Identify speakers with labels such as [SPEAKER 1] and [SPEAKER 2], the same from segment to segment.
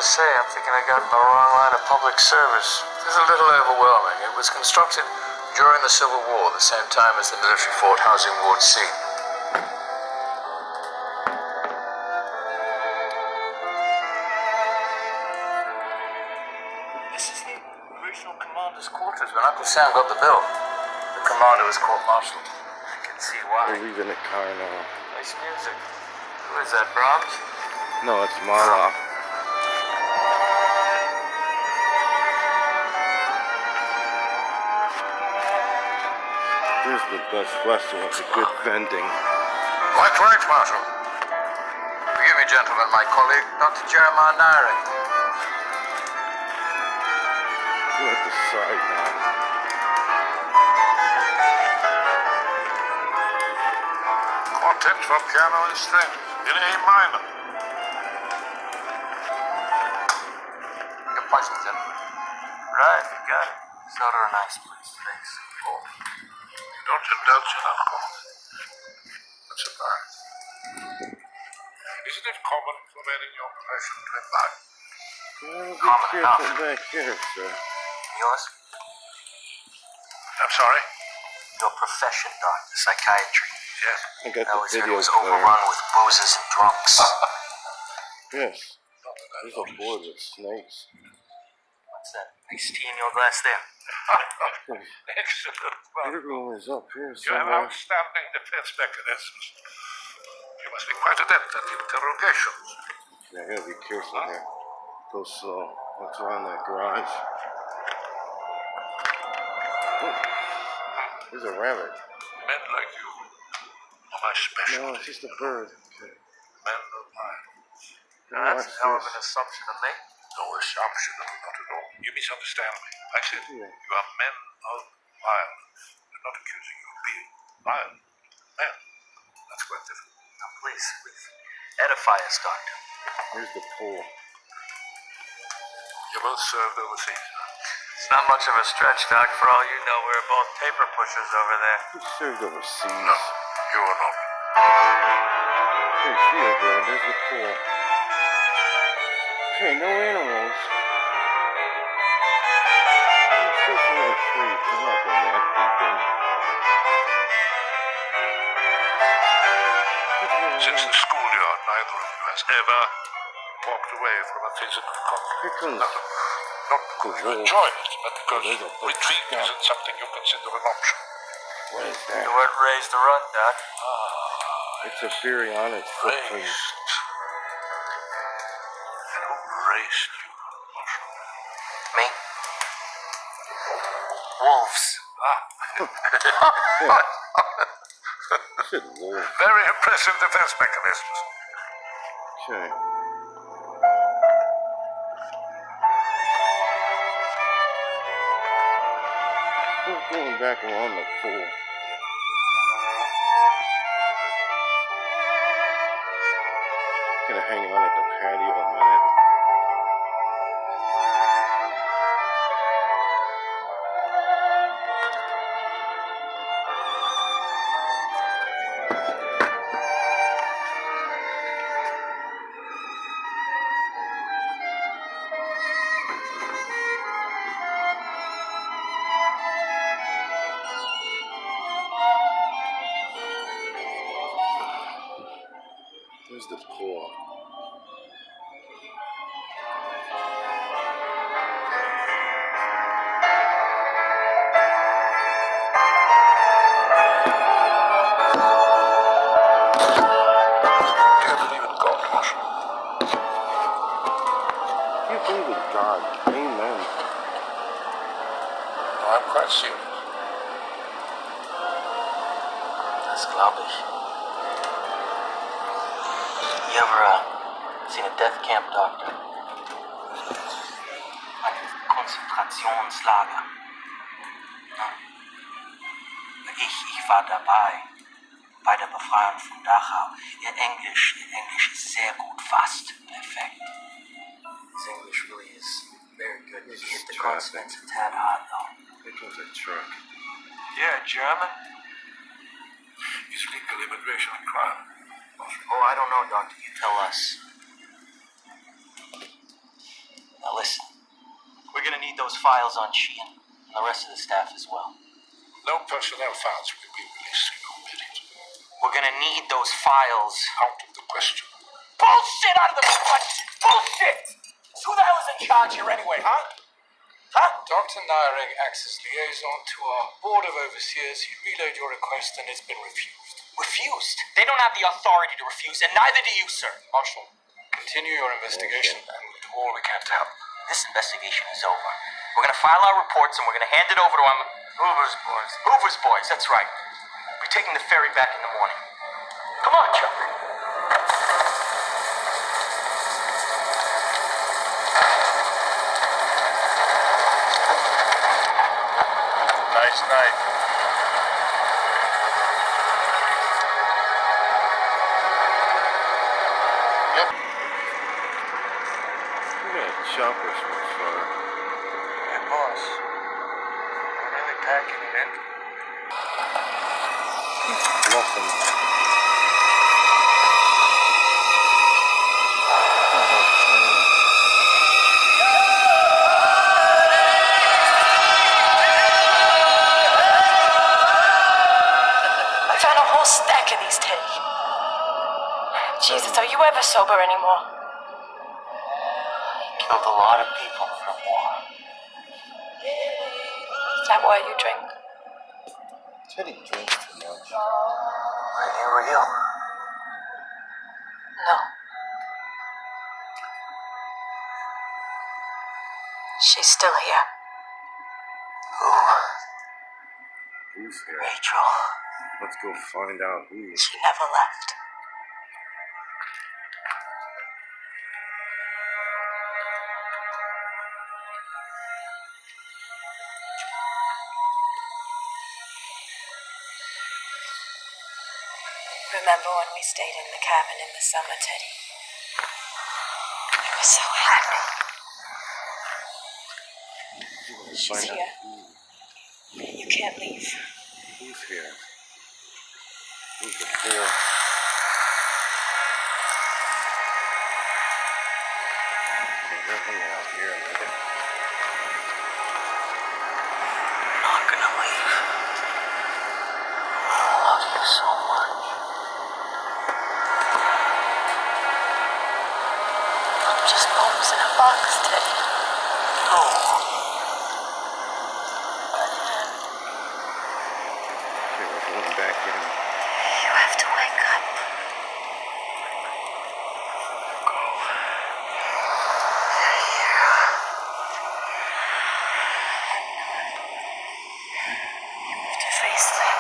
[SPEAKER 1] say, I'm thinking I got in the wrong line of public service. This is a little overwhelming. It was constructed during the Civil War, the same time as the military fort housing Ward C. This is the original commander's quarters. When Uncle Sam got the bill, the commander was court-martialed. I can see why.
[SPEAKER 2] We're leaving the car now.
[SPEAKER 1] Nice music. Who is that, Brahms?
[SPEAKER 2] No, it's Marhler. Here's the best restaurant with good vending.
[SPEAKER 1] Quite right, Marshal. Forgive me, gentlemen, my colleague, Dr. Jeremiah Naring.
[SPEAKER 2] We're at the side now.
[SPEAKER 3] Quartet for piano and strings in A minor.
[SPEAKER 1] Your question, gentlemen. Right, you got it. Soda and ice, please. Thanks. Oh.
[SPEAKER 3] You don't indulge in alcohol. That's a bar. Isn't it common for men in your profession to imbibe?
[SPEAKER 2] Well, be
[SPEAKER 1] Common
[SPEAKER 2] careful
[SPEAKER 1] enough.
[SPEAKER 2] back here, sir.
[SPEAKER 1] Yours?
[SPEAKER 3] I'm sorry?
[SPEAKER 1] Your profession, doctor. Psychiatry.
[SPEAKER 3] Yes.
[SPEAKER 2] I got
[SPEAKER 1] I
[SPEAKER 2] the
[SPEAKER 1] always heard it
[SPEAKER 2] video
[SPEAKER 1] was
[SPEAKER 2] player.
[SPEAKER 1] overrun with boozers and drunks.
[SPEAKER 2] Yes. There's a board with snakes.
[SPEAKER 1] What's that? Iced tea in your glass there?
[SPEAKER 3] Excellent. Well,
[SPEAKER 2] Your room is up here
[SPEAKER 3] you have
[SPEAKER 2] somewhere.
[SPEAKER 3] outstanding defense mechanisms. You must be quite adept at interrogations.
[SPEAKER 2] Yeah, I gotta be careful here. Go slow. What's around that garage? Oh, there's a rabbit.
[SPEAKER 3] Men like you are my specialty.
[SPEAKER 2] No, it's just a bird. Okay.
[SPEAKER 3] Men of mine.
[SPEAKER 1] Now, that's a hell of an assumption to make.
[SPEAKER 3] No assumption, not at all. You misunderstand me. I said
[SPEAKER 2] Yeah.
[SPEAKER 3] you are men of violence. I'm not accusing you of being violent. Men. That's quite different.
[SPEAKER 1] Now, please. Edify us, doctor.
[SPEAKER 2] Here's the pool.
[SPEAKER 3] You both served overseas.
[SPEAKER 1] It's not much of a stretch, Doc. For all you know, we're both paper pushers over there.
[SPEAKER 2] Who served overseas?
[SPEAKER 3] No, you are not.
[SPEAKER 2] Hey, see it, bro. There's the pool. Okay, no animals. I'm fishing that tree. I'm not going that deep in.
[SPEAKER 3] Since the schoolyard, neither of you has ever walked away from a physical conflict.
[SPEAKER 2] Here comes
[SPEAKER 3] Not because you
[SPEAKER 2] wolf.
[SPEAKER 3] enjoy it, but because
[SPEAKER 2] there's a big
[SPEAKER 3] retreat
[SPEAKER 2] snap.
[SPEAKER 3] isn't something you consider an option.
[SPEAKER 2] What is
[SPEAKER 1] You
[SPEAKER 2] that?
[SPEAKER 1] weren't raised to run, Doc.
[SPEAKER 2] It's a biryonic footprint.
[SPEAKER 3] Raised. And who raised you, Marshal?
[SPEAKER 1] Me? Wolves.
[SPEAKER 2] Yeah. I said wolf.
[SPEAKER 3] Very impressive defense mechanisms.
[SPEAKER 2] Okay. We're going back along the pool. Gonna hang out at the patio a minute. Where's the pool?
[SPEAKER 3] Do you believe in God, Marshal?
[SPEAKER 2] You believe in God. Amen.
[SPEAKER 3] No, I'm quite serious.
[SPEAKER 1] Das glaube ich. You ever seen a death camp, Doctor? Ein Konzentrationslager. Hm? Ich war dabei. Bei der Befreiung von Dachau. Ihr Englisch ist sehr gut, fast perfekt. His English really is very good.
[SPEAKER 2] This
[SPEAKER 1] You
[SPEAKER 2] is
[SPEAKER 1] hit the
[SPEAKER 2] traffic.
[SPEAKER 1] consonants a tad hard, though.
[SPEAKER 2] Here comes a truck.
[SPEAKER 1] Yeah, German?
[SPEAKER 3] Is legal immigration a crime, Marshal?
[SPEAKER 1] Oh, I don't know, Doctor. You tell us. those files on Sheehan and the rest of the staff as well.
[SPEAKER 3] No personnel files will be released in a minute.
[SPEAKER 1] We're gonna need those files.
[SPEAKER 3] Out of the question.
[SPEAKER 1] Bullshit out of the question! Bullshit! Who the hell is in charge here anyway, huh? Huh?
[SPEAKER 4] Dr. Nyring acts as liaison to our Board of Overseers. He relayed your request and it's been refused.
[SPEAKER 1] Refused? They don't have the authority to refuse, and neither do you, sir.
[SPEAKER 4] Marshal, continue your investigation and we'll do all we can to help.
[SPEAKER 1] This investigation is over. We're gonna file our reports and we're gonna hand it over to Hoover's boys. Hoover's boys, that's right. We're taking the ferry back in the morning. Come on, Chuck.
[SPEAKER 3] Nice night. Yep.
[SPEAKER 2] Look at that chopper so far.
[SPEAKER 4] Hey, boss. We're really packing it in.
[SPEAKER 2] Bluffing.
[SPEAKER 5] I found a whole stack of these, Teddy. Jesus, are you ever sober anymore?
[SPEAKER 1] Killed a lot of people in the war.
[SPEAKER 5] Is that why you drink?
[SPEAKER 2] Teddy drinks too much.
[SPEAKER 1] Are you real?
[SPEAKER 5] No. She's still here.
[SPEAKER 1] Who?
[SPEAKER 2] Who's here?
[SPEAKER 1] Rachel.
[SPEAKER 2] Let's go find out who.
[SPEAKER 5] She never left. Remember when we stayed in the cabin in the summer, Teddy? I was so happy. She's
[SPEAKER 2] Find out
[SPEAKER 5] here. You can't leave.
[SPEAKER 2] who's here. Who's the four? They're hanging out here.
[SPEAKER 1] I'm not gonna leave. I love you so much.
[SPEAKER 5] I'm just bones in a box, Teddy.
[SPEAKER 1] No.
[SPEAKER 2] Okay, we're going back in.
[SPEAKER 5] You have to wake up. You have to face that.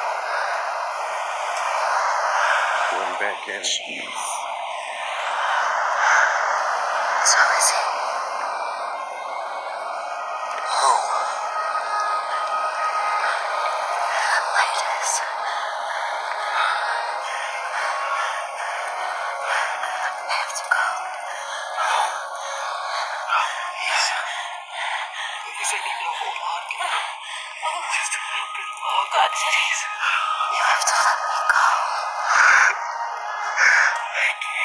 [SPEAKER 2] Going back in.
[SPEAKER 5] So is he.
[SPEAKER 1] Who?
[SPEAKER 5] Ladies. I have to go.
[SPEAKER 4] Please, I need to hold on. Just a little bit
[SPEAKER 5] Oh
[SPEAKER 4] longer.
[SPEAKER 5] God, Teddy. You have to let me go.
[SPEAKER 4] I can't.